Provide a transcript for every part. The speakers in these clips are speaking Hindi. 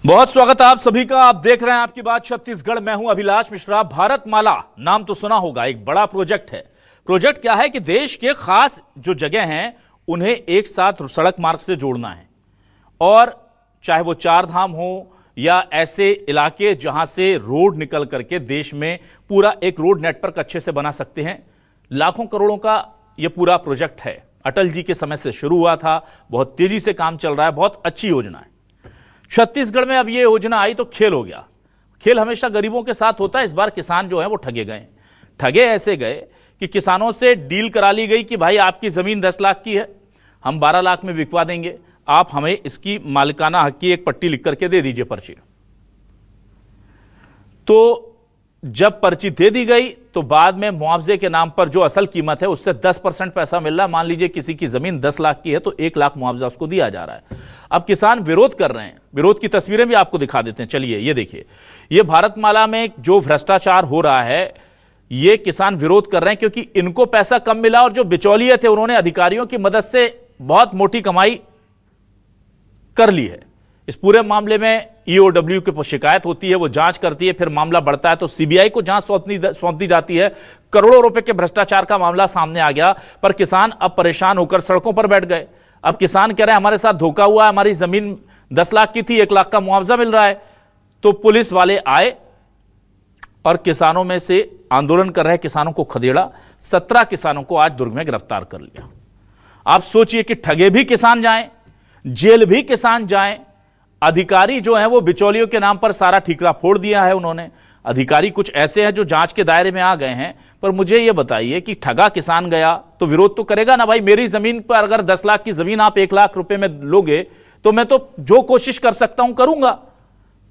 बहुत स्वागत है आप सभी का। आप देख रहे हैं आपकी बात छत्तीसगढ़। मैं हूं अभिलाष मिश्रा। भारतमाला नाम तो सुना होगा, एक बड़ा प्रोजेक्ट है। प्रोजेक्ट क्या है कि देश के खास जो जगह हैं उन्हें एक साथ सड़क मार्ग से जोड़ना है, और चाहे वो चार धाम हो या ऐसे इलाके जहां से रोड निकल करके देश में पूरा एक रोड नेटवर्क अच्छे से बना सकते हैं। लाखों करोड़ों का यह पूरा प्रोजेक्ट है। अटल जी के समय से शुरू हुआ था, बहुत तेजी से काम चल रहा है, बहुत अच्छी योजना है। छत्तीसगढ़ में अब ये योजना आई तो खेल हो गया। खेल हमेशा गरीबों के साथ होता है। इस बार किसान जो है वो ठगे गए। ठगे ऐसे गए कि किसानों से डील करा ली गई कि भाई आपकी जमीन 10 लाख की है, हम 12 लाख में बिकवा देंगे, आप हमें इसकी मालिकाना हक की एक पट्टी लिख करके दे दीजिए, पर्ची। तो जब पर्ची दे दी गई तो बाद में मुआवजे के नाम पर जो असल कीमत है उससे 10% पैसा मिल रहा है। मान लीजिए किसी की जमीन 10 लाख की है तो 1 लाख मुआवजा उसको दिया जा रहा है। अब किसान विरोध कर रहे हैं। विरोध की तस्वीरें भी आपको दिखा देते हैं। चलिए ये देखिए, ये भारतमाला में जो भ्रष्टाचार हो रहा है, ये किसान विरोध कर रहे हैं क्योंकि इनको पैसा कम मिला और जो बिचौलिए थे उन्होंने अधिकारियों की मदद से बहुत मोटी कमाई कर ली है। इस पूरे मामले में ईओडब्ल्यू की शिकायत होती है, वो जांच करती है, फिर मामला बढ़ता है तो सीबीआई को जांच सौंप दी जाती है। करोड़ों रुपए के भ्रष्टाचार का मामला सामने आ गया, पर किसान अब परेशान होकर सड़कों पर बैठ गए। अब किसान कह रहे हैं हमारे साथ धोखा हुआ, हमारी जमीन 10 लाख की थी, 1 लाख का मुआवजा मिल रहा है। तो पुलिस वाले आए और किसानों में से आंदोलन कर रहे किसानों को खदेड़ा। 17 किसानों को आज दुर्ग में गिरफ्तार कर लिया। आप सोचिए कि ठगे भी किसान जाएं, जेल भी किसान जाएं। अधिकारी जो हैं वो बिचौलियों के नाम पर सारा ठीकरा फोड़ दिया है उन्होंने। अधिकारी कुछ ऐसे हैं जो जांच के दायरे में आ गए हैं। पर मुझे ये बताइए कि ठगा किसान गया तो विरोध तो करेगा ना। भाई मेरी जमीन पर अगर 10 लाख की जमीन आप 1 लाख रुपए में लोगे तो मैं तो जो कोशिश कर सकता हूं करूंगा।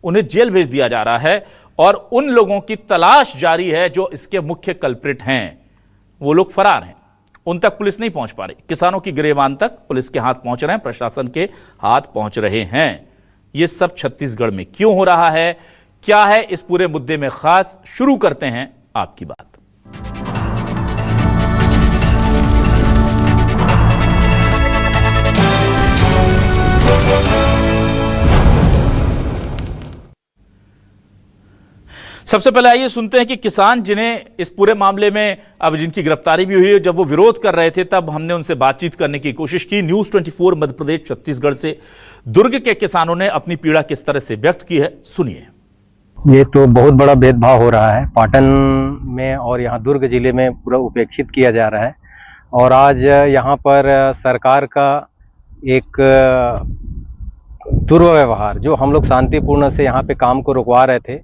उन्हें जेल भेज दिया जा रहा है और उन लोगों की तलाश जारी है जो इसके मुख्य कल्प्रिट हैं। वो लोग फरार हैं, उन तक पुलिस नहीं पहुंच पा रही। किसानों की गिरफ्तारी तक पुलिस के हाथ पहुंच रहे हैं, प्रशासन के हाथ पहुंच रहे हैं। ये सब छत्तीसगढ़ में क्यों हो रहा है, क्या है इस पूरे मुद्दे में खास, शुरू करते हैं आपकी बात। सबसे पहले आइए सुनते हैं कि किसान जिन्हें इस पूरे मामले में अब जिनकी गिरफ्तारी भी हुई है, जब वो विरोध कर रहे थे तब हमने उनसे बातचीत करने की कोशिश की। न्यूज़ 24 मध्य प्रदेश छत्तीसगढ़ से दुर्ग के किसानों ने अपनी पीड़ा किस तरह से व्यक्त की है, सुनिए। ये तो बहुत बड़ा भेदभाव हो रहा है पाटन में, और यहाँ दुर्ग जिले में पूरा उपेक्षित किया जा रहा है। और आज यहाँ पर सरकार का एक दुर्व्यवहार, जो हम लोग शांतिपूर्ण से यहाँ पे काम को रुकवा रहे थे,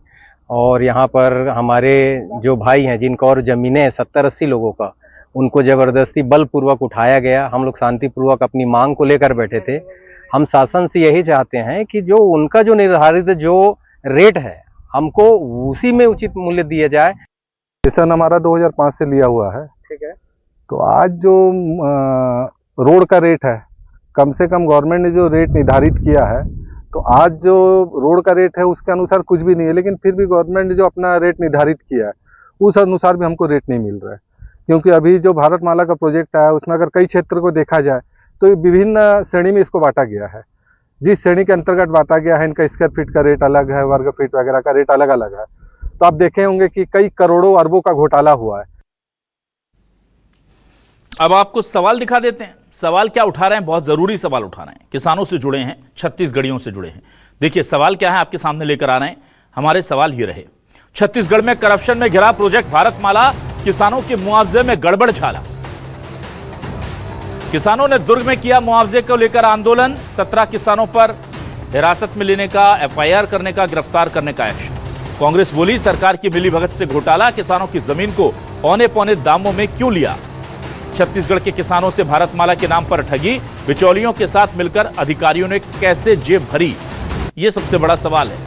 और यहाँ पर हमारे जो भाई हैं जिनको और ज़मीनें 70-80 लोगों का, उनको ज़बरदस्ती बलपूर्वक उठाया गया। हम लोग शांतिपूर्वक अपनी मांग को लेकर बैठे थे। हम शासन से यही चाहते हैं कि जो उनका जो निर्धारित जो रेट है, हमको उसी में उचित मूल्य दिया जाए। सेशन हमारा 2005 से लिया हुआ है, ठीक है। तो आज जो रोड का रेट है, कम से कम गवर्नमेंट ने जो रेट निर्धारित किया है, तो आज जो रोड का रेट है उसके अनुसार कुछ भी नहीं है, लेकिन फिर भी गवर्नमेंट ने जो अपना रेट निर्धारित किया है उस अनुसार भी हमको रेट नहीं मिल रहा है। क्योंकि अभी जो भारतमाला का प्रोजेक्ट आया उसमें अगर कई क्षेत्र को देखा जाए तो विभिन्न श्रेणी में इसको बांटा गया है। जिस श्रेणी के अंतर्गत बांटा गया है, इनका स्क्वायर फीट का रेट अलग है, वर्ग फीट वगैरह का रेट अलग अलग है। तो आप देखे होंगे कि कई करोड़ों अरबों का घोटाला हुआ है। अब आपको सवाल दिखा देते हैं। सवाल क्या उठा रहे हैं, बहुत जरूरी सवाल उठा रहे हैं, किसानों से जुड़े हैं, छत्तीसगढ़ियों से जुड़े हैं। देखिए सवाल क्या है, आपके सामने लेकर आ रहे हैं। हमारे सवाल ये रहे, छत्तीसगढ़ में करप्शन में घिरा प्रोजेक्ट भारतमाला, किसानों के मुआवजे में गड़बड़ झाला। किसानों ने दुर्ग में किया मुआवजे को लेकर आंदोलन। 17 किसानों पर हिरासत में लेने का, एफआईआर करने का, गिरफ्तार करने का एक्शन। कांग्रेस बोली सरकार की मिलीभगत से घोटाला, किसानों की जमीन को औने पौने दामों में क्यों लिया। छत्तीसगढ़ के किसानों से भारतमाला के नाम पर ठगी, बिचौलियों के साथ मिलकर अधिकारियों ने कैसे जेब भरी, यह सबसे बड़ा सवाल है।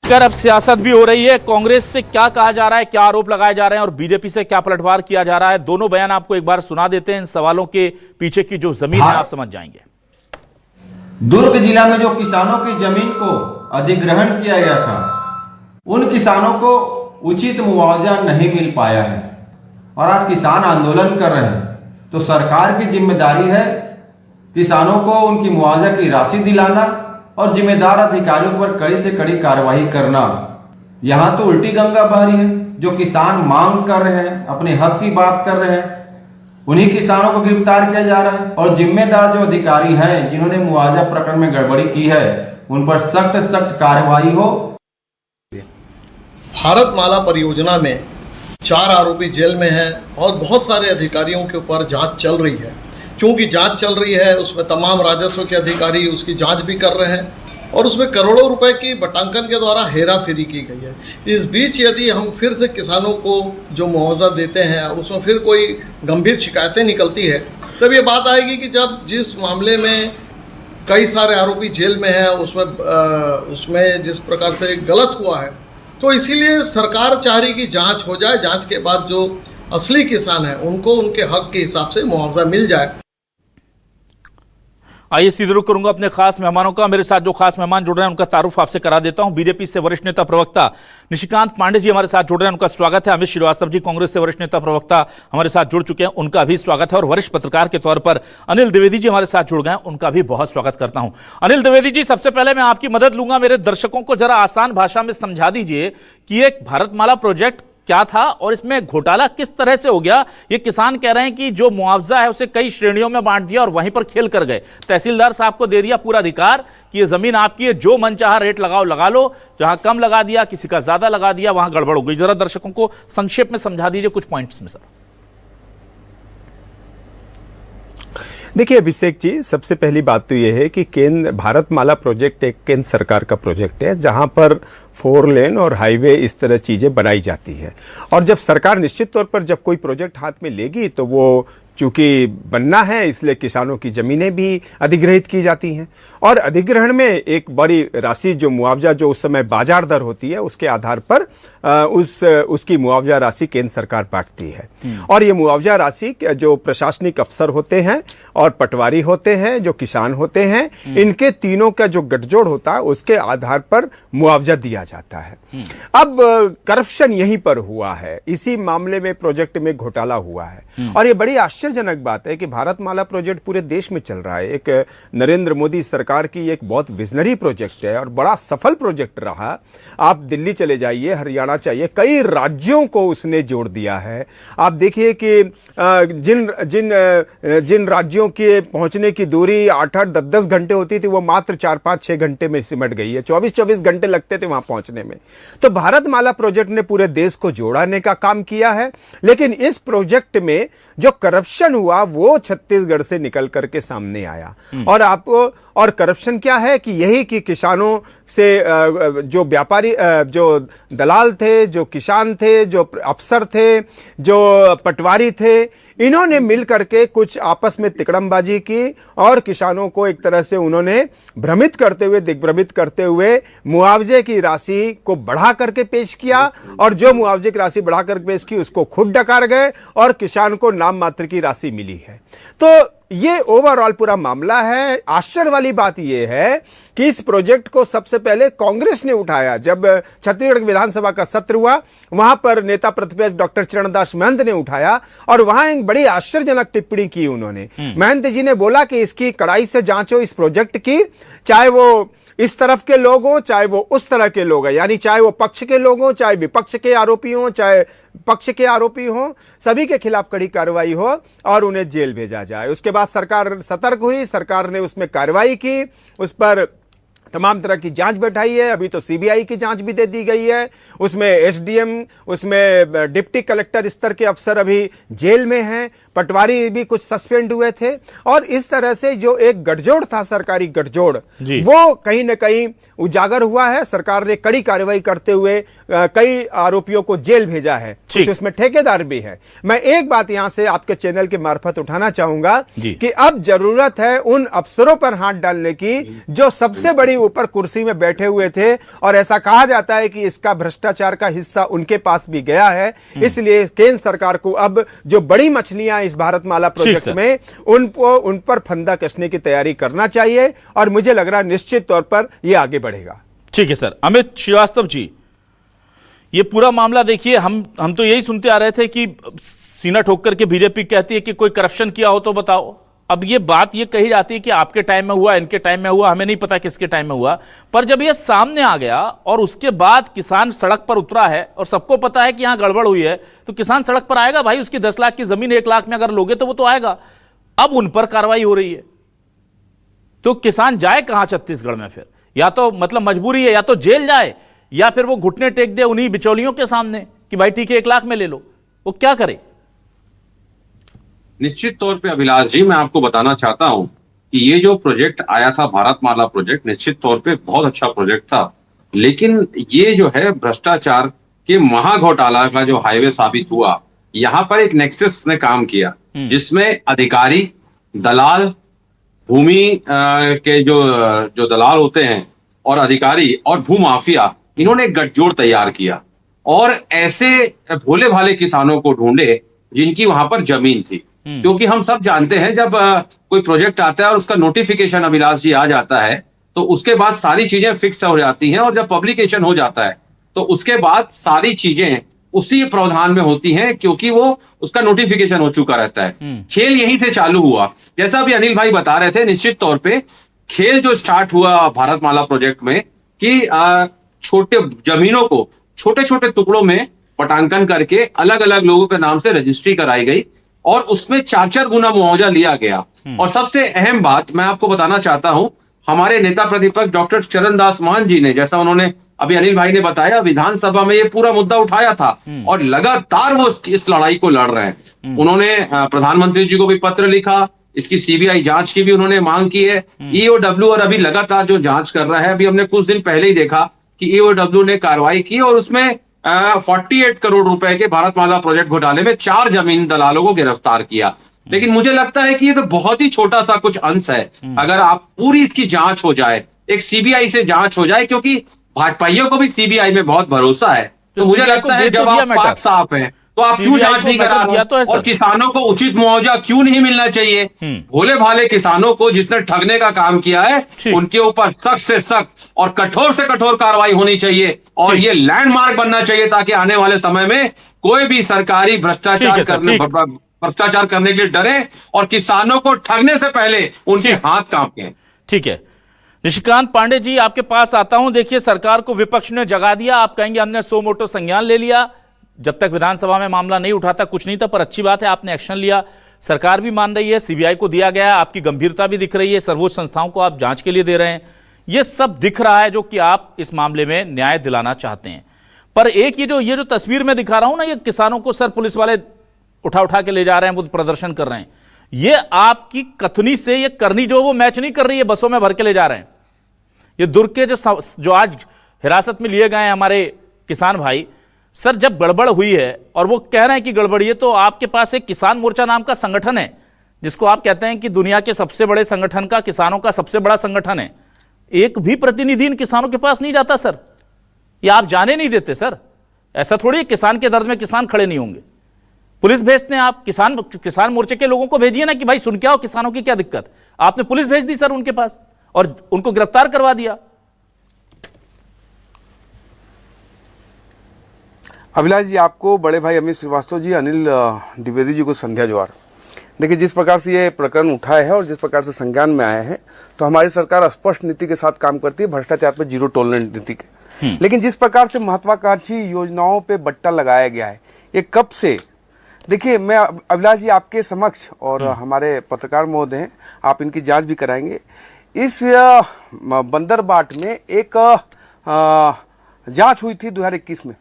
अगर अब सियासत भी हो रही है, कांग्रेस से क्या कहा जा रहा है, क्या आरोप लगाए जा रहे हैं और बीजेपी से क्या पलटवार किया जा रहा है, दोनों बयान आपको एक बार सुना देते हैं। इन सवालों के पीछे की जो जमीन है आप समझ जाएंगे। दुर्ग जिला में जो किसानों की जमीन को अधिग्रहण किया गया था, उन किसानों को उचित मुआवजा नहीं मिल पाया है। और आज किसान आंदोलन कर रहे हैं, तो सरकार की जिम्मेदारी है किसानों को उनकी मुआवजा की राशि दिलाना और जिम्मेदार अधिकारियों पर कड़ी से कड़ी कार्रवाई करना। यहाँ तो उल्टी गंगा बह रही है। जो किसान मांग कर रहे हैं, अपने हक की बात कर रहे हैं, उन्हीं किसानों को गिरफ्तार किया जा रहा है और जिम्मेदार जो अधिकारी हैं जिन्होंने मुआवजा प्रकरण में गड़बड़ी की है उन पर सख्त सख्त कार्रवाई हो। भारतमाला परियोजना में 4 आरोपी जेल में हैं और बहुत सारे अधिकारियों के ऊपर जांच चल रही है। चूंकि जांच चल रही है, उसमें तमाम राजस्व के अधिकारी उसकी जांच भी कर रहे हैं और उसमें करोड़ों रुपए की बटांकन के द्वारा हेराफेरी की गई है। इस बीच यदि हम फिर से किसानों को जो मुआवजा देते हैं और उसमें फिर कोई गंभीर शिकायतें निकलती है, तब ये बात आएगी कि जब जिस मामले में कई सारे आरोपी जेल में हैं उसमें जिस प्रकार से गलत हुआ है, तो इसीलिए सरकार चाह रही कि जांच हो जाए। जांच के बाद जो असली किसान हैं उनको उनके हक के हिसाब से मुआवजा मिल जाए। आइए सीधे रुख करूंगा अपने खास मेहमानों का। मेरे साथ जो खास मेहमान जुड़ रहे हैं उनका तारुफ आपसे करा देता हूं। बीजेपी से वरिष्ठ नेता प्रवक्ता निशिकांत पांडे जी हमारे साथ जुड़ रहे हैं, उनका स्वागत है। अमित श्रीवास्तव जी कांग्रेस से वरिष्ठ नेता प्रवक्ता हमारे साथ जुड़ चुके हैं, उनका भी स्वागत है। और वरिष्ठ पत्रकार के तौर पर अनिल द्विवेदी जी हमारे साथ जुड़ गए हैं, उनका भी बहुत स्वागत करता हूं। अनिल द्विवेदी जी, सबसे पहले मैं आपकी मदद लूंगा। मेरे दर्शकों को जरा आसान भाषा में समझा दीजिए कि एक भारतमाला प्रोजेक्ट क्या था और इसमें घोटाला किस तरह से हो गया। ये किसान कह रहे हैं कि जो मुआवजा है उसे कई श्रेणियों में बांट दिया और वहीं पर खेल कर गए। तहसीलदार साहब को दे दिया पूरा अधिकार कि ये जमीन आपकी है, जो मन चाहा रेट लगाओ लगा लो। जहां कम लगा दिया, किसी का ज्यादा लगा दिया, वहां गड़बड़ हो गई। जरा दर्शकों को संक्षेप में समझा दीजिए कुछ पॉइंट्स में सर। देखिए अभिषेक जी, सबसे पहली बात तो यह है कि केंद्र भारतमाला प्रोजेक्ट एक केंद्र सरकार का प्रोजेक्ट है जहां पर 4 लेन और हाईवे इस तरह चीजें बनाई जाती है। और जब सरकार निश्चित तौर पर जब कोई प्रोजेक्ट हाथ में लेगी तो वो चूंकि बनना है, इसलिए किसानों की जमीनें भी अधिग्रहित की जाती हैं और अधिग्रहण में एक बड़ी राशि जो मुआवजा जो उस समय बाजार दर होती है उसके आधार पर उसकी मुआवजा राशि केंद्र सरकार बांटती है। और ये मुआवजा राशि जो प्रशासनिक अफसर होते हैं और पटवारी होते हैं, जो किसान होते हैं, इनके तीनों का जो गठजोड़ होता है उसके आधार पर मुआवजा दिया जाता है। अब करप्शन यहीं पर हुआ है, इसी मामले में प्रोजेक्ट में घोटाला हुआ है और ये बड़ी आश्चर्यजनक बात है कि भारतमाला प्रोजेक्ट पूरे देश में चल रहा है। एक नरेंद्र मोदी सरकार की एक बहुत विजनरी प्रोजेक्ट है और बड़ा सफल प्रोजेक्ट रहा। आप दिल्ली चले जाइए, हरियाणा चाहिए, कई राज्यों को उसने जोड़ दिया है। आप देखिए कि जिन राज्यों के पहुंचने की दूरी 8-8, 10-10 घंटे होती थी वो मात्र 4-5-6 घंटे में सिमट गई है। 24-24 घंटे लगते थे वहां पहुंचने में। तो भारतमाला प्रोजेक्ट ने पूरे देश को जोड़ने का काम किया है। लेकिन इस प्रोजेक्ट में जो करप्शन हुआ वो छत्तीसगढ़ से निकल करके सामने आया। और आपको और करप्शन क्या है कि यही कि किसानों से जो व्यापारी, जो दलाल थे, जो किसान थे, जो अफसर थे, जो पटवारी थे, इन्होंने मिल करके कुछ आपस में तिकड़मबाजी की और किसानों को एक तरह से उन्होंने भ्रमित करते हुए, दिग्भ्रमित करते हुए मुआवजे की राशि को बढ़ा करके पेश किया और जो मुआवजे की राशि बढ़ा कर पेश की उसको खुद डकार गए और किसान को नाम मात्र की राशि मिली है। तो ये ओवरऑल पूरा मामला है। आश्चर्य वाली बात यह है कि इस प्रोजेक्ट को सबसे पहले कांग्रेस ने उठाया। जब छत्तीसगढ़ विधानसभा का सत्र हुआ वहां पर नेता प्रतिपक्ष डॉक्टर चरणदास महंत ने उठाया और वहां एक बड़ी आश्चर्यजनक टिप्पणी की उन्होंने। महंत जी ने बोला कि इसकी कड़ाई से जांच हो इस प्रोजेक्ट की, चाहे वो इस तरफ के लोग हों चाहे वो उस तरह के लोग हैं, यानी चाहे वो पक्ष के लोग हों, चाहे विपक्ष के आरोपी हों, चाहे पक्ष के आरोपी हों, सभी के खिलाफ कड़ी कार्रवाई हो और उन्हें जेल भेजा जाए। उसके बाद सरकार सतर्क हुई, सरकार ने उसमें कार्रवाई की, उस पर तमाम तरह की जांच बैठाई है। अभी तो सीबीआई की जांच भी दे दी गई है। उसमें एसडीएम, उसमें डिप्टी कलेक्टर स्तर के अफसर अभी जेल में हैं, पटवारी भी कुछ सस्पेंड हुए थे और इस तरह से जो एक गठजोड़ था, सरकारी गठजोड़, वो कहीं न कहीं उजागर हुआ है। सरकार ने कड़ी कार्रवाई करते हुए कई आरोपियों को जेल भेजा है, कुछ उसमें ठेकेदार भी है। मैं एक बात यहां से आपके चैनल के मार्फत उठाना चाहूंगा कि अब जरूरत है उन अफसरों पर हाथ डालने की जो सबसे बड़ी ऊपर कुर्सी में बैठे हुए थे और ऐसा कहा जाता है कि इसका भ्रष्टाचार का हिस्सा उनके पास भी गया है। इसलिए केंद्र सरकार को अब जो बड़ी मछलियां इस भारतमाला प्रोजेक्ट में उन पर फंदा कसने की तैयारी करना चाहिए और मुझे लग रहा है निश्चित तौर पर यह आगे बढ़ेगा। ठीक है सर। अमित श्रीवास्तव जी, ये पूरा मामला देखिए, हम तो यही सुनते आ रहे थे कि सीना ठोक करके बीजेपी कहती है कि कोई करप्शन किया हो तो बताओ। अब ये बात ये कही जाती है कि आपके टाइम में हुआ, इनके टाइम में हुआ, हमें नहीं पता किसके टाइम में हुआ, पर जब ये सामने आ गया और उसके बाद किसान सड़क पर उतरा है और सबको पता है कि यहां गड़बड़ हुई है, तो किसान सड़क पर आएगा भाई। उसकी 10 लाख की जमीन 1 लाख में अगर लोगे तो वो तो आएगा। अब उन पर कार्रवाई हो रही है, तो किसान जाए कहां छत्तीसगढ़ में? फिर या तो मतलब मजबूरी है, या तो जेल जाए, या फिर वो घुटने टेक दे उन्हीं बिचौलियों के सामने कि भाई ठीक है 1 लाख में ले लो। वो क्या करे? निश्चित तौर पे अभिलाष जी, मैं आपको बताना चाहता हूं कि ये जो प्रोजेक्ट आया था भारतमाला प्रोजेक्ट, निश्चित तौर पे बहुत अच्छा प्रोजेक्ट था, लेकिन ये जो है भ्रष्टाचार के महाघोटाला का जो हाईवे साबित हुआ, यहां पर एक नेक्सस ने काम किया जिसमें अधिकारी, दलाल, भूमि के जो दलाल होते हैं और अधिकारी और भूमाफिया, इन्होंने एक गठजोड़ तैयार किया और ऐसे भोले भाले किसानों को ढूंढे जिनकी वहां पर जमीन थी। क्योंकि हम सब जानते हैं जब कोई प्रोजेक्ट आता है और उसका नोटिफिकेशन अभिलाष जी आ जाता है तो उसके बाद सारी चीजें फिक्स हो जाती हैं, और जब पब्लिकेशन हो जाता है तो उसके बाद सारी चीजें उसी प्रावधान में होती हैं, क्योंकि वो उसका नोटिफिकेशन हो चुका रहता है। खेल यहीं से चालू हुआ, जैसा अभी अनिल भाई बता रहे थे। निश्चित तौर पे खेल जो स्टार्ट हुआ भारतमाला प्रोजेक्ट में कि छोटे जमीनों को छोटे छोटे टुकड़ों में पटांकन करके अलग अलग लोगों के नाम से रजिस्ट्री कराई गई और उसमें 4-4 गुना मुआवजा लिया गया। और सबसे अहम बात मैं आपको बताना चाहता हूं, हमारे नेता प्रतिपक्ष डॉक्टर चरणदास महंत जी ने, जैसा उन्होंने अभी अनिल भाई ने बताया, विधानसभा में ये पूरा मुद्दा उठाया था और लगातार वो इस लड़ाई को लड़ रहे हैं। उन्होंने प्रधानमंत्री जी को भी पत्र लिखा, इसकी सीबीआई जांच की भी उन्होंने मांग की है। ईओडब्ल्यू और अभी लगातार जो जांच कर रहा है, अभी हमने कुछ दिन पहले ही देखा कि ईओडब्ल्यू ने कार्रवाई की और उसमें 48 करोड़ रुपए के भारतमाला प्रोजेक्ट घोटाले में 4 जमीन दलालों को गिरफ्तार किया। लेकिन मुझे लगता है कि ये तो बहुत ही छोटा सा कुछ अंश है। अगर आप पूरी इसकी जांच हो जाए, एक सीबीआई से जांच हो जाए, क्योंकि भाजपाइयों को भी सीबीआई में बहुत भरोसा है, तो मुझे लगता है जब आप पाक साफ हैं तो आप क्यों जांच नहीं करा रहे? और किसानों को उचित मुआवजा क्यों नहीं मिलना चाहिए? भोले भाले किसानों को जिसने ठगने का काम किया है, उनके ऊपर सख्त से सख्त और कठोर से कठोर कार्रवाई होनी चाहिए और ये लैंडमार्क बनना चाहिए, ताकि आने वाले समय में कोई भी सरकारी भ्रष्टाचार करने के लिए डरे और किसानों को ठगने से पहले उनके हाथ कांपे। ठीक है, निशिकांत पांडे जी आपके पास आता हूं। देखिए, सरकार को विपक्ष ने जगा दिया। आप कहेंगे हमने सो मोटो संज्ञान ले लिया, जब तक विधानसभा में मामला नहीं उठाता कुछ नहीं था, पर अच्छी बात है आपने एक्शन लिया। सरकार भी मान रही है, सीबीआई को दिया गया है, आपकी गंभीरता भी दिख रही है, सर्वोच्च संस्थाओं को आप जांच के लिए दे रहे हैं। यह सब दिख रहा है जो कि आप इस मामले में न्याय दिलाना चाहते हैं। पर एक ये जो तस्वीर में दिखा रहा हूं ना, ये किसानों को सर पुलिस वाले उठा के ले जा रहे हैं, वो प्रदर्शन कर रहे हैं, ये आपकी कथनी से ये करनी जो वो मैच नहीं कर रही है। बसों में भर के ले जा रहे हैं। ये दुर्ग के जो आज हिरासत में लिए गए हैं हमारे किसान भाई, सर जब गड़बड़ हुई है और वो कह रहे हैं कि गड़बड़ी है, तो आपके पास एक किसान मोर्चा नाम का संगठन है, जिसको आप कहते हैं कि दुनिया के सबसे बड़े संगठन का, किसानों का सबसे बड़ा संगठन है। एक भी प्रतिनिधि इन किसानों के पास नहीं जाता सर, या आप जाने नहीं देते सर? ऐसा थोड़ी है किसान के दर्द में किसान खड़े नहीं होंगे। पुलिस भेजते हैं आप, किसान मोर्चे के लोगों को भेजिए ना कि भाई सुन के आओ किसानों की क्या दिक्कत। आपने पुलिस भेज दी सर उनके पास और उनको गिरफ्तार करवा दिया। अभिलाष जी, आपको बड़े भाई अमित श्रीवास्तव जी, अनिल द्विवेदी जी को संध्या जोहार। देखिए, जिस प्रकार से ये प्रकरण उठा है और जिस प्रकार से संज्ञान में आया है, तो हमारी सरकार स्पष्ट नीति के साथ काम करती है, भ्रष्टाचार पर जीरो टॉलरेंस नीति के। लेकिन जिस प्रकार से महत्वाकांक्षी योजनाओं पे बट्टा लगाया गया है, ये कब से, देखिए मैं अभिलाष जी आपके समक्ष और हमारे पत्रकार महोदय हैं, आप इनकी जांच भी कराएंगे। इस बंदरबाट में एक जांच हुई थी 2021 में,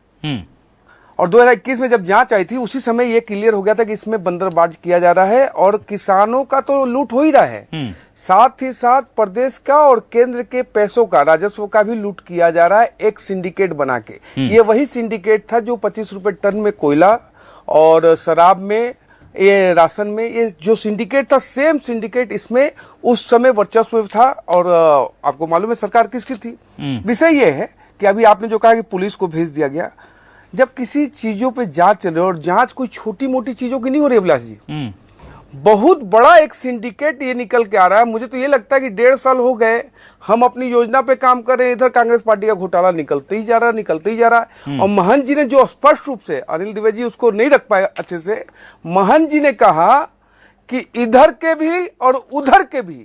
और 2021 में जब जांच आई थी उसी समय ये क्लियर हो गया था कि इसमें बंदरबाज किया जा रहा है और किसानों का तो लूट हो ही रहा है, साथ ही साथ प्रदेश का और केंद्र के पैसों का, राजस्व का भी लूट किया जा रहा है एक सिंडिकेट बना के। ये वही सिंडिकेट था जो 25 रुपए टन में कोयला और शराब में, ये राशन में, ये जो सिंडिकेट था, सेम सिंडिकेट इसमें उस समय वर्चस्व था। और आपको मालूम है सरकार किसकी थी। विषय ये है कि अभी आपने जो कहा कि पुलिस को भेज दिया गया, जब किसी चीजों पे जांच चल रही है, और जांच कोई छोटी मोटी चीजों की नहीं हो रही अभिलाष जी, बहुत बड़ा एक सिंडिकेट ये निकल के आ रहा है। मुझे तो ये लगता है कि 1.5 साल हो गए हम अपनी योजना पे काम कर रहे हैं, इधर कांग्रेस पार्टी का घोटाला निकलते ही जा रहा है। और महंत जी ने जो स्पष्ट रूप से, अनिल द्विवेदी जी उसको नहीं रख पाए अच्छे से, महंत जी ने कहा कि इधर के भी और उधर के भी,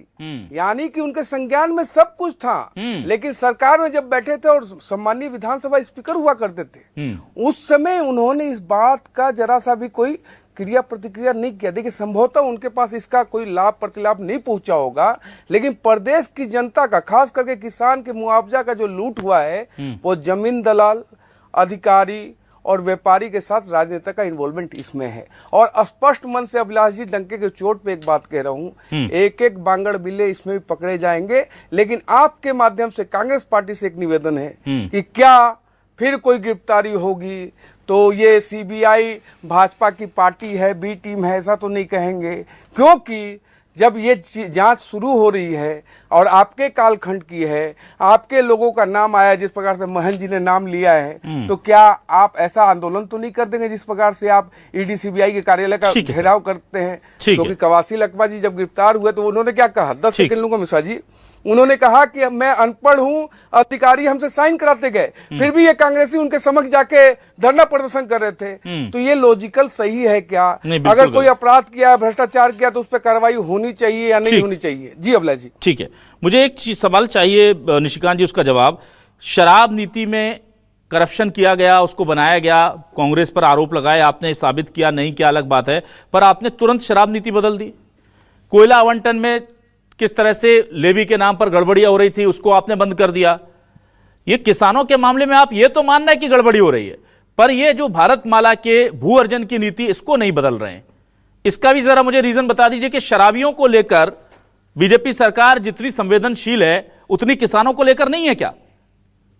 यानी कि उनके संज्ञान में सब कुछ था, लेकिन सरकार में जब बैठे थे और सम्मानीय विधानसभा स्पीकर हुआ करते थे, उस समय उन्होंने इस बात का जरा सा भी कोई क्रिया प्रतिक्रिया नहीं किया। देखिए, संभवतः उनके पास इसका कोई लाभ प्रतिलाभ नहीं पहुंचा होगा, लेकिन प्रदेश की जनता का, खास करके किसान के मुआवजा का जो लूट हुआ है, वो जमीन दलाल, अधिकारी और व्यापारी के साथ राजनेता का इन्वॉल्वमेंट इसमें है। और स्पष्ट मन से अभिलाष जी, डंके के चोट पे एक बात कह रहा हूं, एक एक बांगड़ बिल्ले इसमें भी पकड़े जाएंगे। लेकिन आपके माध्यम से कांग्रेस पार्टी से एक निवेदन है कि क्या फिर कोई गिरफ्तारी होगी तो ये सीबीआई भाजपा की पार्टी है, बी टीम है, ऐसा तो नहीं कहेंगे, क्योंकि जब ये जांच शुरू हो रही है और आपके कालखंड की है, आपके लोगों का नाम आया, जिस प्रकार से महंत जी ने नाम लिया है, तो क्या आप ऐसा आंदोलन तो नहीं कर देंगे जिस प्रकार से आप ईडी सीबीआई के कार्यालय का घेराव करते हैं? क्योंकि कवासी लकवा जी जब गिरफ्तार हुए तो उन्होंने क्या कहा, 10 सेकंड लूंगा मिश्रा जी, उन्होंने कहा कि मैं अनपढ़ हूं, अधिकारी हमसे साइन कराते गए, फिर भी ये कांग्रेसी उनके समक्ष जाके धरना प्रदर्शन कर रहे थे। तो ये लॉजिकल सही है क्या? अगर कोई अपराध किया, भ्रष्टाचार किया, तो उस पर कार्रवाई होनी चाहिए या नहीं होनी चाहिए? जी अभिलाष जी। ठीक है, मुझे एक सवाल चाहिए निशिकांत जी, उसका जवाब। शराब नीति में करप्शन किया गया, उसको बनाया गया, कांग्रेस पर आरोप लगाए, आपने साबित किया नहीं किया अलग बात है, पर आपने तुरंत शराब नीति बदल दी। कोयला आवंटन में किस तरह से लेवी के नाम पर गड़बड़ियां हो रही थी, उसको आपने बंद कर दिया। ये किसानों के मामले में आप ये तो मानना है कि गड़बड़ी हो रही है, पर ये जो भारतमाला के भू अर्जन की नीति, इसको नहीं बदल रहे हैं। इसका भी जरा मुझे रीजन बता दीजिए कि शराबियों को लेकर बीजेपी सरकार जितनी संवेदनशील है उतनी किसानों को लेकर नहीं है क्या?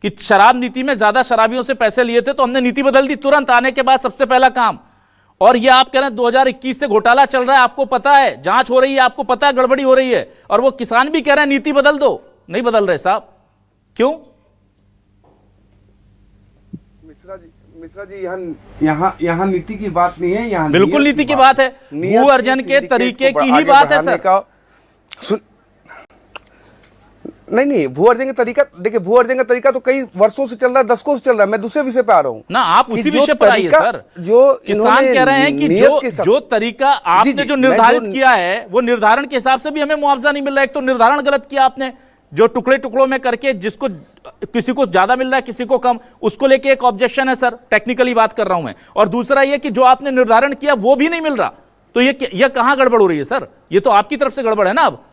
कि शराब नीति में ज्यादा शराबियों से पैसे लिए थे तो हमने नीति बदल दी तुरंत आने के बाद, सबसे पहला काम। और ये आप कह रहे हैं 2021 से घोटाला चल रहा है, आपको पता है, जांच हो रही है, आपको पता है गड़बड़ी हो रही है, और वो किसान भी कह रहे हैं नीति बदल दो। नहीं बदल रहे साहब, क्यों? मिश्रा जी, यहाँ नीति की बात नहीं है, यहाँ बिल्कुल नीति की बात है, भू अर्जन के तरीके की ही बात है सर। नहीं, भू अर्जन का तरीका, देखिए भू अर्जन का तरीका तो कई वर्षों से चल रहा है, दशकों से चल रहा है। मैं दूसरे विषय पे आ रहा हूँ ना, आप उसी विषय पर आइए सर। जो किसान कह रहे हैं कि जो तरीका आपने जो निर्धारित किया है, वो निर्धारण के हिसाब से भी हमें मुआवजा नहीं मिल रहा है। एक तो निर्धारण गलत किया आपने, जो टुकड़े टुकड़ों में करके, जिसको किसी को ज्यादा मिल रहा है, किसी को कम, उसको लेके एक ऑब्जेक्शन है सर, टेक्निकली बात कर रहा हूं मैं। और दूसरा ये कि जो आपने निर्धारण किया वो भी नहीं मिल रहा, तो ये कहां गड़बड़ हो रही है सर? ये तो आपकी तरफ से गड़बड़ है ना अब।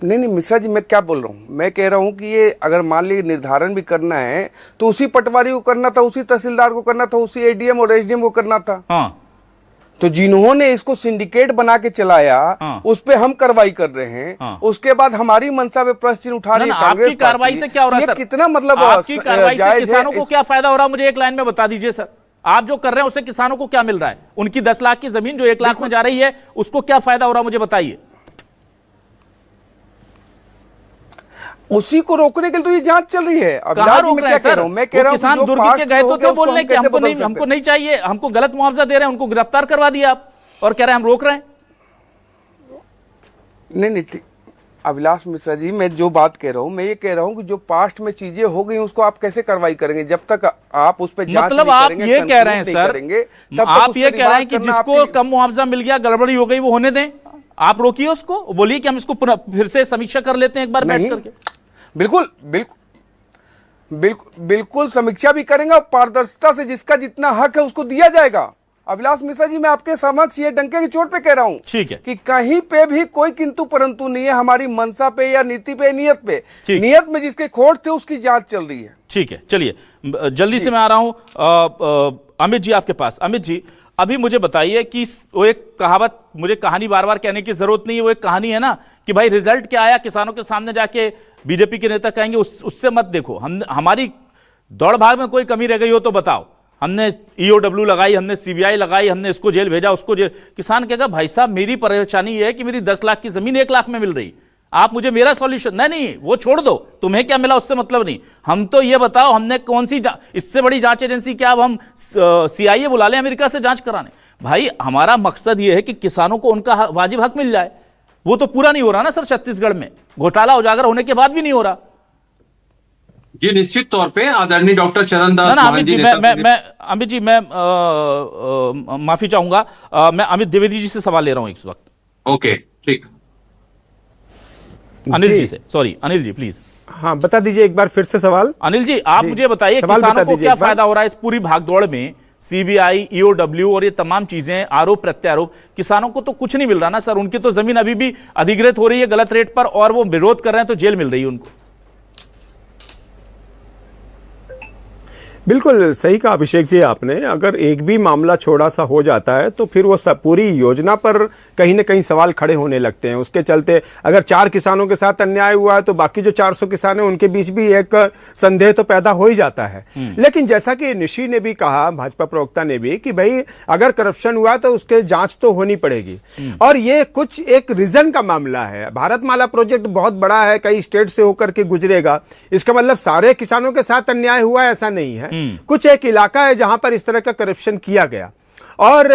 नहीं मिश्रा जी, मैं क्या बोल रहा हूं, मैं कह रहा हूं कि ये अगर मान लीजिए निर्धारण भी करना है तो उसी पटवारी को करना था, उसी तहसीलदार को करना था, उसी एडीएम और एसडीएम को करना था। हाँ। तो जिन्होंने इसको सिंडिकेट बना के चलाया, हाँ। उस पे हम कार्रवाई कर रहे हैं, हाँ। उसके बाद हमारी मनसा पे प्रश्न चिन्ह उठा रही है कांग्रेस। आपकी कार्रवाई से क्या हो रहा है सर? कितना मतलब आपकी कार्रवाई से किसानों को क्या फायदा हो रहा है, मुझे एक लाइन में बता दीजिए सर। आप जो कर रहे हैं उससे किसानों को क्या मिल रहा है? उनकी 10 लाख की जमीन जो 1 लाख में जा रही है, उसको क्या फायदा हो रहा है, मुझे बताइए। उसी को रोकने के लिए तो ये जांच चल रही है। कहां रोक रहे हैं सर? मैं कह रहा हूं किसान दुर्ग के गए तो बोलने कि हमको नहीं चाहिए, हमको गलत मुआवजा दे रहे हैं, उनको गिरफ्तार करवा दिया आप, और कह रहे हैं हम रोक रहे हैं। नहीं अभिलाष मिश्रा जी, मैं जो बात कह रहा हूं, मैं ये कह रहा हूं कि जो पास्ट में चीजें हो गई उसको आप कैसे कार्रवाई करेंगे जब तक आप उस पर जांच मतलब आप ये कह रहे हैं सर, आप ये कह रहे हैं कि जिसको कम मुआवजा मिल गया, गड़बड़ी हो गई, वो होने दें, आप रोकिए उसको, बोलिए कि हम इसको फिर से समीक्षा कर लेते हैं एक बार बैठ करके। बिल्कुल समीक्षा भी करेंगे और पारदर्शिता से जिसका जितना हक है उसको दिया जाएगा। अभिलाष मिश्रा जी, मैं आपके समक्ष ये डंके की चोट पे कह रहा हूं, ठीक है, कि कहीं पे भी कोई किंतु परंतु नहीं है, हमारी मनसा पे या नीति पे, नियत पे। नियत में जिसके खोट थे उसकी जांच चल रही है। ठीक है, चलिए जल्दी से मैं आ रहा हूं अमित जी आपके पास। अमित जी, अभी मुझे बताइए कि वो एक कहावत, मुझे कहानी बार बार कहने की जरूरत नहीं है, वो एक कहानी है ना कि भाई रिजल्ट क्या आया, किसानों के सामने जाके बीजेपी के नेता कहेंगे उससे मत देखो, हम हमारी दौड़ भाग में कोई कमी रह गई हो तो बताओ, हमने ईओडब्ल्यू लगाई, हमने सीबीआई लगाई, हमने इसको जेल भेजा, उसको जेल। किसान कहेगा भाई साहब मेरी परेशानी है कि मेरी 10 लाख की जमीन 1 लाख में मिल रही, आप मुझे मेरा सॉल्यूशन, नहीं वो छोड़ दो, तुम्हें क्या मिला उससे मतलब नहीं, हम तो ये बताओ हमने कौन सी इससे बड़ी जांच एजेंसी क्या, अब हम सीआईए बुला लें अमेरिका से जांच कराने। भाई हमारा मकसद यह है कि किसानों को उनका वाजिब हक मिल जाए। वो तो पूरा नहीं हो रहा ना सर, छत्तीसगढ़ में घोटाला उजागर होने के बाद भी नहीं हो रहा। जी निश्चित तौर पे आदरणीय डॉक्टर चरणदास ना अमित जी, अमित जी मैं माफी चाहूंगा, मैं अमित द्विवेदी जी से सवाल ले रहा हूं इस वक्त। ओके ठीक, अनिल जी से, सॉरी अनिल जी प्लीज। हाँ बता दीजिए एक बार फिर से सवाल। अनिल जी आप मुझे बताइए किसानों को क्या फायदा हो रहा है इस पूरी भागदौड़ में? सीबीआई, ईओडब्ल्यू और ये तमाम चीजें, आरोप प्रत्यारोप, किसानों को तो कुछ नहीं मिल रहा ना सर। उनकी तो जमीन अभी भी अधिग्रहित हो रही है गलत रेट पर, और वो विरोध कर रहे हैं तो जेल मिल रही है उनको। बिल्कुल सही कहा अभिषेक जी आपने। अगर एक भी मामला छोटा सा हो जाता है तो फिर वो सब पूरी योजना पर कहीं ना कहीं सवाल खड़े होने लगते हैं। उसके चलते अगर 4 किसानों के साथ अन्याय हुआ है तो बाकी जो 400 किसान हैं उनके बीच भी एक संदेह तो पैदा हो ही जाता है। लेकिन जैसा कि निशी ने भी कहा, भाजपा प्रवक्ता ने भी, कि भाई अगर करप्शन हुआ तो उसके जांच तो होनी पड़ेगी। और ये कुछ एक रीजन का मामला है। भारतमाला प्रोजेक्ट बहुत बड़ा है, कई स्टेट से होकर के गुजरेगा। इसका मतलब सारे किसानों के साथ अन्याय हुआ ऐसा नहीं है। कुछ एक इलाका है जहां पर इस तरह का करप्शन किया गया। और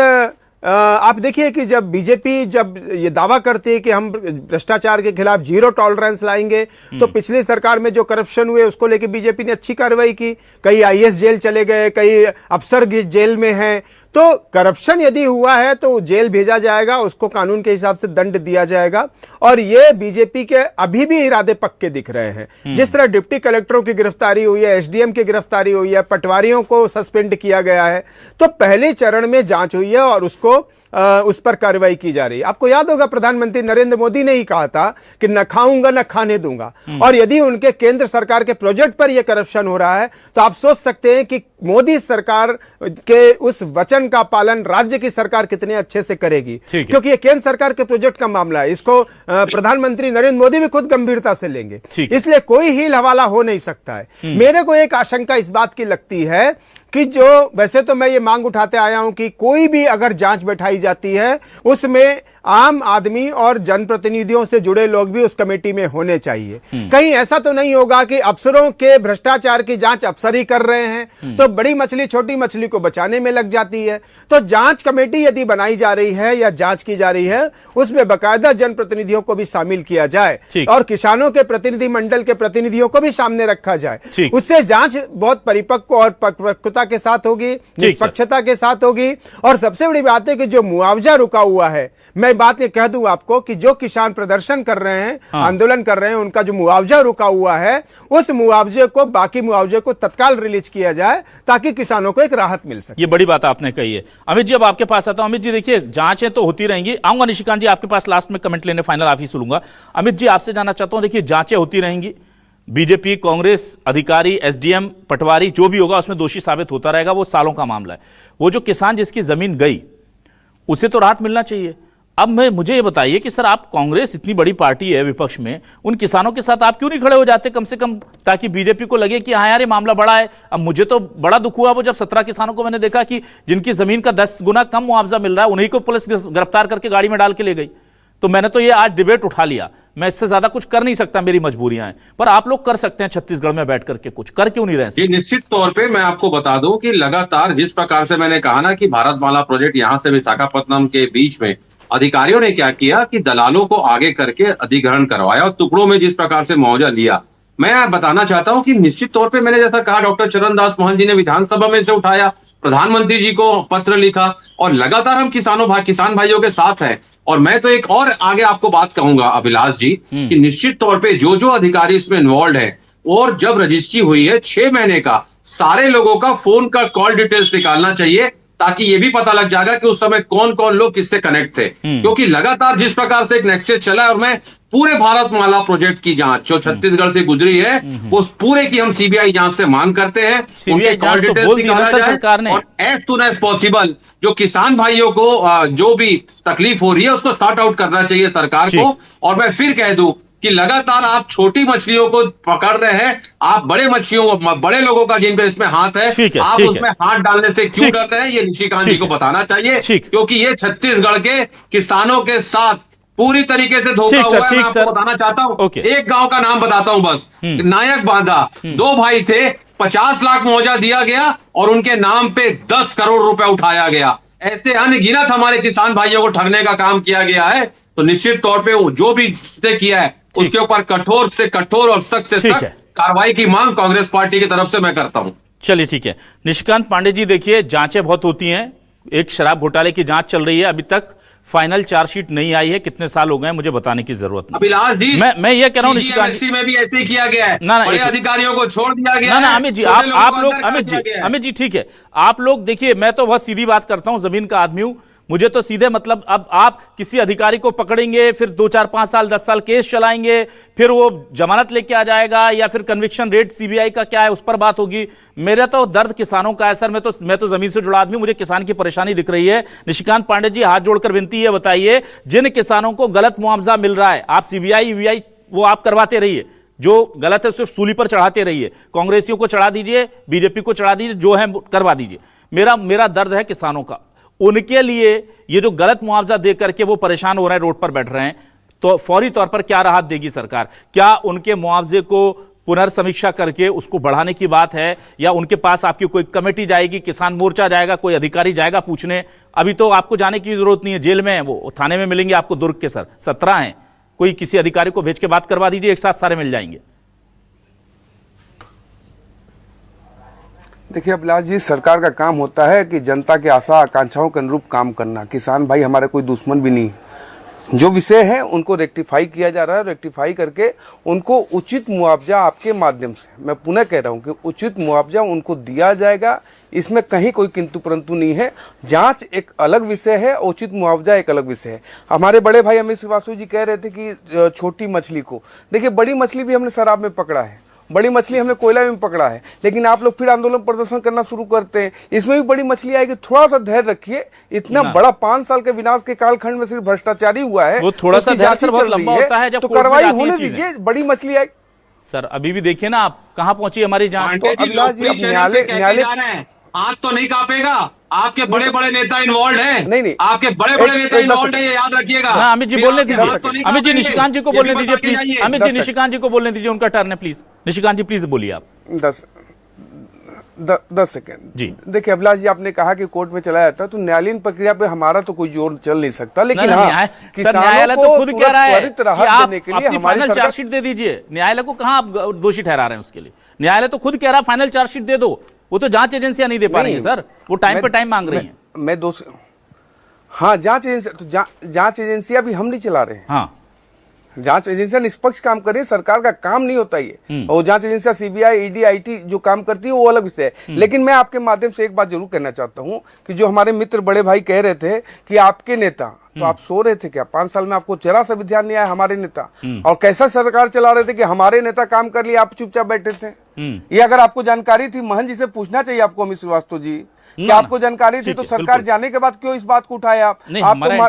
आप देखिए कि जब बीजेपी जब ये दावा करती है कि हम भ्रष्टाचार के खिलाफ 0 टॉलरेंस लाएंगे, तो पिछली सरकार में जो करप्शन हुए उसको लेके बीजेपी ने अच्छी कार्रवाई की। कई आईएएस जेल चले गए, कई अफसर जेल में हैं। तो करप्शन यदि हुआ है तो जेल भेजा जाएगा, उसको कानून के हिसाब से दंड दिया जाएगा। और ये बीजेपी के अभी भी इरादे पक्के दिख रहे हैं। जिस तरह डिप्टी कलेक्टरों की गिरफ्तारी हुई है, एसडीएम की गिरफ्तारी हुई है, पटवारियों को सस्पेंड किया गया है, तो पहले चरण में जांच हुई है और उस पर कार्रवाई की जा रही है। आपको याद होगा प्रधानमंत्री नरेंद्र मोदी ने ही कहा था कि न खाऊंगा न खाने दूंगा। और यदि उनके केंद्र सरकार के प्रोजेक्ट पर यह करप्शन हो रहा है तो आप सोच सकते हैं कि मोदी सरकार के उस वचन का पालन राज्य की सरकार कितने अच्छे से करेगी। क्योंकि ये केंद्र सरकार के प्रोजेक्ट का मामला है, इसको प्रधानमंत्री नरेंद्र मोदी भी खुद गंभीरता से लेंगे। इसलिए कोई हील हवाला हो नहीं सकता है। मेरे को एक आशंका इस बात की लगती है कि जो वैसे तो मैं ये मांग उठाते आया हूं कि कोई भी अगर जांच बैठाई जाती है उसमें आम आदमी और जनप्रतिनिधियों से जुड़े लोग भी उस कमेटी में होने चाहिए। कहीं ऐसा तो नहीं होगा कि अफसरों के भ्रष्टाचार की जांच अफसर ही कर रहे हैं तो बड़ी मछली छोटी मछली को बचाने में लग जाती है। तो जांच कमेटी यदि बनाई जा रही है या जांच की जा रही है उसमें बाकायदा जनप्रतिनिधियों को भी शामिल किया जाए और किसानों के प्रतिनिधि मंडल के प्रतिनिधियों को भी सामने रखा जाए। उससे जांच बहुत परिपक्व और परिपक्वता के साथ होगी, निष्पक्षता के साथ होगी। और सबसे बड़ी बात है कि जो मुआवजा रुका हुआ है, मैं बात ये कह दूं आपको कि जो किसान प्रदर्शन कर रहे हैं, आंदोलन कर रहे हैं, उनका जो मुआवजा रुका हुआ है उस मुआवजे को, बाकी मुआवजे को तत्काल रिलीज किया जाए ताकि किसानों को एक राहत मिल सके। ये बड़ी बात आपने कही है। अमित जी अब आपके पास आता हूं। अमित जी देखिए जांचें तो होती रहेंगी, आऊंगा निशिकांत जी आपके पास लास्ट में कमेंट लेने, फाइनल आप ही सुनूंगा। अमित जी आपसे जानना चाहता हूं, देखिए जांचें होती रहेंगी, बीजेपी कांग्रेस अधिकारी एसडीएम पटवारी जो भी होगा उसमें दोषी साबित होता रहेगा, वो सालों का मामला है। वो जो किसान जिसकी जमीन गई उसे तो राहत मिलना चाहिए। अब मुझे ये बताइए कि सर आप कांग्रेस इतनी बड़ी पार्टी है विपक्ष में, उन किसानों के साथ आप क्यों नहीं खड़े हो जाते कम से कम, ताकि बीजेपी को लगे कि हाँ यार ये मामला बड़ा है। अब मुझे तो बड़ा दुख हुआ वो जब 17 किसानों को मैंने देखा कि जिनकी जमीन का 10 गुना कम मुआवजा मिल रहा है उन्हीं को पुलिस गिरफ्तार करके गाड़ी में डाल के ले गई। तो मैंने तो ये आज डिबेट उठा लिया, मैं इससे ज्यादा कुछ कर नहीं सकता, मेरी मजबूरियां हैं, पर आप लोग कर सकते हैं छत्तीसगढ़ में बैठ करके। कुछ कर क्यों नहीं रहे? ये निश्चित तौर पे मैं आपको बता दूं कि लगातार जिस प्रकार से मैंने कहा ना कि भारतमाला प्रोजेक्ट यहां से विशाखापट्टनम के बीच में अधिकारियों ने क्या किया कि दलालों को आगे करके अधिग्रहण करवाया और टुकड़ों में जिस प्रकार से मुआवजा लिया। मैं बताना चाहता हूं कि निश्चित तौर पे मैंने जैसा कहा, डॉक्टर चरणदास मोहन जी ने विधानसभा में से उठाया, प्रधानमंत्री जी को पत्र लिखा और लगातार हम किसान भाइयों के साथ हैं। और मैं तो एक और आगे आपको बात कहूंगा अभिलाष जी कि निश्चित तौर पे जो अधिकारी इसमें इन्वॉल्व है, और जब रजिस्ट्री हुई है 6 महीने का, सारे लोगों का फोन का कॉल डिटेल्स निकालना चाहिए ताकि ये भी पता लग जाएगा कि उस समय कौन कौन लोग किससे कनेक्ट थे। क्योंकि लगातार जिस प्रकार से एक नेक्सस चला है, और मैं पूरे भारतमाला प्रोजेक्ट की जांच जो छत्तीसगढ़ से गुजरी है वो पूरे की हम सीबीआई जांच से मांग करते हैं, उनके कॉल डिटेल्स निकाला जाए और एज सून एज पॉसिबल जो किसान भाइयों को जो भी तकलीफ हो रही है उसको स्टार्ट आउट करना चाहिए सरकार को। और मैं फिर कह दूं कि लगातार आप छोटी मछलियों को पकड़ रहे हैं, आप बड़े मछलियों को, बड़े लोगों का जिन पे इसमें हाथ है, आप उसमें हाथ डालने से क्यों डर रहे हैं, ये निशिकांत जी को बताना चाहिए। क्योंकि ये छत्तीसगढ़ के किसानों के साथ पूरी तरीके से धोखा हुआ है। मैं आपको बताना चाहता हूं, एक गांव का नाम बताता हूं बस, नायक बांधा, 2 भाई थे, 50 लाख मुआवजा दिया गया और उनके नाम पे 10 करोड़ रुपए उठाया गया। ऐसे अनगिनत हमारे किसान भाइयों को ठगने का काम किया गया है, तो निश्चित तौर पे जो भी उसने किया है उसके ऊपर कठोर से कठोर और सख्त से ठीक सख्त है। कार्रवाई की मांग कांग्रेस पार्टी की तरफ से मैं करता हूं। चलिए ठीक है। निशिकांत पांडे जी, देखिए जांचें बहुत होती हैं, एक शराब घोटाले की जांच चल रही है, अभी तक फाइनल चार्जशीट नहीं आई है। कितने साल हो गए मुझे बताने की जरूरत नहीं। अभिलाष जी, मैं ये कह रहा हूं निशिकांत जी, में भी ऐसे ही किया गया है, ना, बड़े अधिकारियों को छोड़ दिया गया ना है, अमित जी, छोटे लोगों आप को लोग अंदर कर दिया गया है। अमित जी ठीक है, आप लोग देखिए, मैं तो बहुत सीधी बात करता हूं, जमीन का आदमी हूं, मुझे तो सीधे मतलब, अब आप किसी अधिकारी को पकड़ेंगे, फिर 2 4 5 साल 10 साल केस चलाएंगे, फिर वो जमानत लेके आ जाएगा, या फिर कन्विक्शन रेट सीबीआई का क्या है उस पर बात होगी। मेरा तो दर्द किसानों का है सर, मैं तो जमीन से जुड़ा आदमी, मुझे किसान की परेशानी दिख रही है। निशिकांत पांडे जी, हाथ जोड़कर विनती है, बताइए जिन किसानों को गलत मुआवजा मिल रहा है, आप सीबीआई ईवीआई वो आप करवाते रहिए, जो गलत है सिर्फ सूली पर चढ़ाते रहिए, कांग्रेसियों को चढ़ा दीजिए, बीजेपी को चढ़ा दीजिए, जो है करवा दीजिए। मेरा दर्द है किसानों का, उनके लिए ये जो गलत मुआवजा दे करके वो परेशान हो रहे हैं, रोड पर बैठ रहे हैं, तो फौरी तौर पर क्या राहत देगी सरकार? क्या उनके मुआवजे को पुनर्समीक्षा करके उसको बढ़ाने की बात है, या उनके पास आपकी कोई कमेटी जाएगी, किसान मोर्चा जाएगा, कोई अधिकारी जाएगा पूछने? अभी तो आपको जाने की जरूरत नहीं है, जेल में है वो, थाने में मिलेंगे आपको, दुर्ग के सर 17 हैं, कोई किसी अधिकारी को भेज के बात करवा दीजिए, एक साथ सारे मिल जाएंगे। देखिए अभिलाष जी, सरकार का काम होता है कि जनता के आशा आकांक्षाओं के अनुरूप काम करना। किसान भाई हमारे कोई दुश्मन भी नहीं, जो विषय है उनको रेक्टिफाई किया जा रहा है, रेक्टिफाई करके उनको उचित मुआवजा आपके माध्यम से, मैं पुनः कह रहा हूं कि उचित मुआवजा उनको दिया जाएगा, इसमें कहीं कोई किंतु परंतु नहीं है। जांच एक अलग विषय है, उचित मुआवजा एक अलग विषय है। हमारे बड़े भाई अमित श्रीवास्तव जी कह रहे थे कि छोटी मछली को, देखिए बड़ी मछली भी हमने शराब में पकड़ा है, बड़ी मछली हमने कोयला में पकड़ा है, लेकिन आप लोग फिर आंदोलन प्रदर्शन करना शुरू करते हैं, इसमें भी बड़ी मछली आएगी। थोड़ा सा धैर्य रखिए, इतना बड़ा 5 साल के विनाश के कालखंड में सिर्फ भ्रष्टाचारी हुआ है, वो थोड़ा सा धैर्य सर बहुत लंबा होता है, जब तो कोर्ट में कार्रवाई जाती है होने चीजें। दीजिए, बड़ी मछली आएगी। सर अभी भी देखिए ना आप कहां पहुंची हमारी जांच। तो अभिलाष जी, अब न्यायालय हाथ तो नहीं कांपेगा, आपके बड़े बड़े नेता इन्वॉल्व हैं, नहीं, आपके बड़े बड़े नेता इन्वॉल्व हैं, ये याद रखिएगा। हाँ, अमित जी बोलने दीजिए, अमित जी निशिकांत जी को बोलने दीजिए प्लीज, अमित जी 10 निशिकांत जी को बोलने दीजिए, उनका टर्न है प्लीज। निशिकांत जी प्लीज बोलिए आप। 10 सेकेंड जी। देखिए अभिलाष जी, आपने कहा कि कोर्ट में चला जाता है, तो न्यायालयीन प्रक्रिया पे हमारा तो कोई जोर चल नहीं सकता, लेकिन हाँ, न्यायालय तो खुद कह रहा है त्वरित राहत आप देने के लिए अपनी हमारी फाइनल सरकार, चार्जशीट दे दीजिए। न्यायालय को कहां आप दोषी ठहरा रहे हैं उसके लिए? न्यायालय तो खुद कह रहा है फाइनल चार्जशीट दे दो, वो तो जांच एजेंसियां नहीं दे पा रही है सर, वो टाइम पे टाइम मांग रही है। मैं दोष, हाँ जांच एजेंसी, तो जांच एजेंसियां भी हम नहीं चला रहे हैं। हाँ, जांच एजेंसियां निष्पक्ष काम कर रही है, सरकार का काम नहीं होता ये। और जांच एजेंसियां सीबीआई, ईडी, आईटी जो काम करती है वो अलग विषय है। लेकिन मैं आपके माध्यम से एक बात जरूर कहना चाहता हूं कि जो हमारे मित्र बड़े भाई कह रहे थे कि आपके नेता, तो आप सो रहे थे क्या? 5 साल में आपको जरा सा भी ध्यान नहीं आया हमारे नेता? और कैसा सरकार चला रहे थे कि हमारे नेता काम कर लिए, आप चुपचाप बैठे थे? ये अगर आपको जानकारी थी, महन जी से पूछना चाहिए आपको, अमित श्रीवास्तव जी, क्या आपको जानकारी थी तो सरकार जाने के बाद क्यों इस बात को उठाया? आप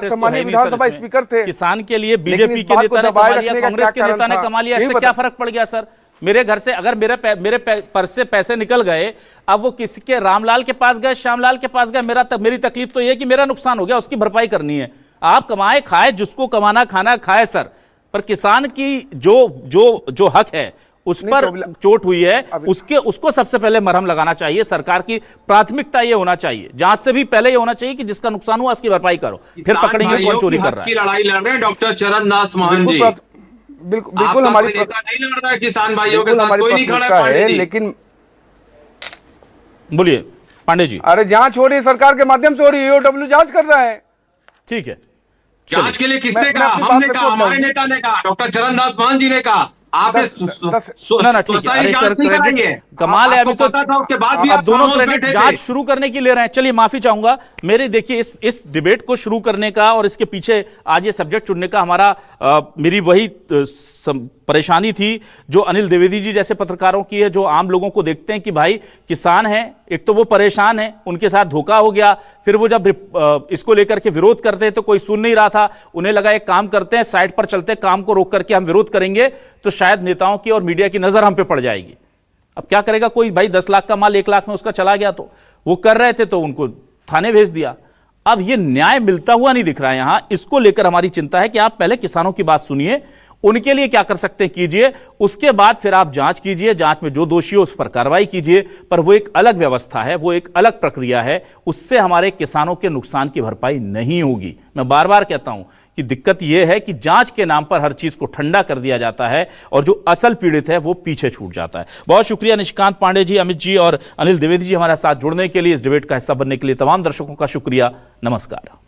तो सामान्य विधानसभा स्पीकर थे। किसान के लिए बीजेपी के नेता ने कमा लिया, कांग्रेस के नेता ने कमा लिया, इससे क्या फर्क पड़ गया सर? मेरे घर से अगर मेरे पर्स से पैसे निकल गए, अब वो किसके, रामलाल के पास गए, श्यामलाल के पास गए, मेरी तकलीफ तो ये कि मेरा नुकसान हो गया, उसकी भरपाई करनी है। आप कमाए खाए, जिसको कमाना खाना खाए सर, पर किसान की जो हक है उस पर चोट हुई है, उसको सबसे पहले मरहम लगाना चाहिए। सरकार की प्राथमिकता ये होना चाहिए, जांच से भी पहले ये होना चाहिए कि जिसका नुकसान हुआ उसकी भरपाई करो, फिर पकड़ेंगे कौन चोरी कर रहा है। लड़ाई लड़ रहे हैं डॉक्टर चरण दास महन जी, बिल्कुल हमारी नहीं लड़ रहा है किसान भाइयों के साथ, कोई नहीं खड़ा है, लेकिन बोलिए पांडे जी। अरे जांच हो रही है, सरकार के माध्यम से हो रही है, ईओडब्ल्यू जांच कर रहा है। ठीक है, जांच के लिए किसने कहा? हमने कहा, हमारे नेता ने कहा, डॉक्टर चरण दास महन जी ने कहा। आपने ना ठीक है, अरे सर क्रेडिट कमाल है, अभी तो अब दोनों क्रेडिट जांच शुरू करने की ले रहे हैं। चलिए माफी चाहूंगा, मेरे देखिए इस डिबेट को शुरू करने का और इसके पीछे आज ये सब्जेक्ट चुनने का मेरी वही परेशानी थी जो अनिल द्विवेदी जी जैसे पत्रकारों की है, जो आम लोगों को देखते हैं कि भाई किसान हैं, एक तो वो परेशान है, उनके साथ धोखा हो गया, फिर वो जब इसको लेकर के विरोध करते हैं तो कोई सुन नहीं रहा था, उन्हें लगा एक काम करते हैं, साइड पर चलते, काम को रोक करके हम विरोध करेंगे तो शायद नेताओं की और मीडिया की नजर हम पे पड़ जाएगी। अब क्या करेगा कोई, भाई 10 लाख का माल 1 लाख में उसका चला गया, तो वो कर रहे थे तो उनको थाने भेज दिया। अब ये न्याय मिलता हुआ नहीं दिख रहा है यहां, इसको लेकर हमारी चिंता है कि आप पहले किसानों की बात सुनिए, उनके लिए क्या कर सकते हैं कीजिए, उसके बाद फिर आप जांच कीजिए, जांच में जो दोषी हो उस पर कार्रवाई कीजिए, पर वो एक अलग व्यवस्था है, वो एक अलग प्रक्रिया है, उससे हमारे किसानों के नुकसान की भरपाई नहीं होगी। मैं बार बार कहता हूं कि दिक्कत यह है कि जांच के नाम पर हर चीज को ठंडा कर दिया जाता है और जो असल पीड़ित है वो पीछे छूट जाता है। बहुत शुक्रिया निशिकांत पांडे जी, अमित जी और अनिल द्विवेदी जी हमारे साथ जुड़ने के लिए, इस डिबेट का हिस्सा बनने के लिए तमाम दर्शकों का शुक्रिया। नमस्कार।